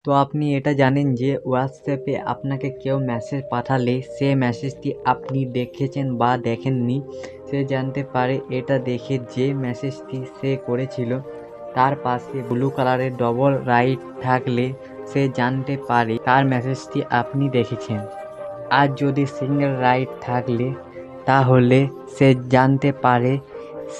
তো আপনি এটা জানেন যে হোয়াটসঅ্যাপে আপনাকে কেউ মেসেজ পাঠালে সে মেসেজটি আপনি দেখেছেন বা দেখেননি, সে জানতে পারে। এটা দেখে যে মেসেজটি সে করেছিল তার পাশে ব্লু কালারের ডবল রাইট থাকলে সে জানতে পারে তার মেসেজটি আপনি দেখেছেন। আর যদি সিঙ্গেল রাইট থাকলে তাহলে সে জানতে পারে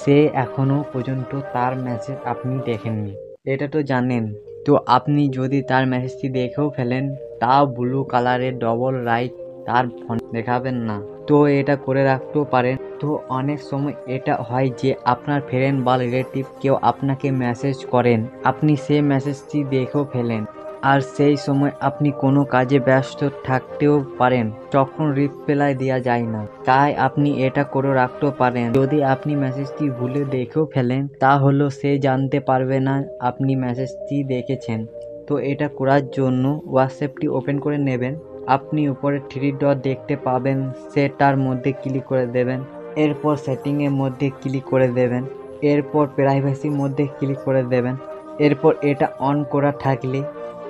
সে এখনও পর্যন্ত তার মেসেজ আপনি দেখেননি। এটা তো জানেন। তো আপনি যদি তার মেসেজটি দেখেও ফেলেন তাও ব্লু কালারের ডবল রাইট তার ফোন দেখাবেন না। তো এটা করে রাখতেও পারেন। তো অনেক সময় এটা হয় যে আপনার ফ্রেন্ড বা রিলেটিভ কেউ আপনাকে মেসেজ করেন, আপনি সেই মেসেজটি দেখেও ফেলেন, আর সেই সময় আপনি কোনো কাজে ব্যস্ত থাকতেও পারেন, তখন রিপ্লাই দেওয়া যায় না। তাই আপনি এটা করে রাখতেও পারেন। যদি আপনি মেসেজটি ভুলে দেখেও ফেলেন তাহলে সে জানতে পারবে না আপনি মেসেজটি দেখেছেন। তো এটা করার জন্য হোয়াটসঅ্যাপটি ওপেন করে নেবেন। আপনি উপরে থ্রি ডট দেখতে পাবেন, সেটার মধ্যে ক্লিক করে দেবেন। এরপর সেটিংয়ের মধ্যে ক্লিক করে দেবেন। এরপর প্রাইভেসির মধ্যে ক্লিক করে দেবেন। এরপর এটা অন করা থাকলে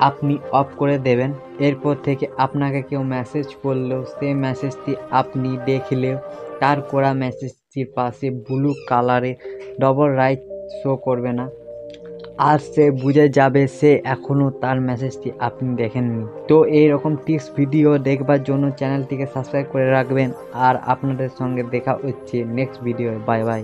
আপনি অফ করে দেবেন। এরপর থেকে আপনাকে কেউ মেসেজ করলেও সেই মেসেজটি আপনি দেখলেও তার করা মেসেজটির পাশে ব্লু কালারে ডবল রাইট শো করবে না, আর সে বুঝে যাবে সে এখনও তার মেসেজটি আপনি দেখেননি। তো এইরকম টিপস ভিডিও দেখবার জন্য চ্যানেলটিকে সাবস্ক্রাইব করে রাখবেন। আর আপনাদের সঙ্গে দেখা হচ্ছে নেক্সট ভিডিও। Bye bye.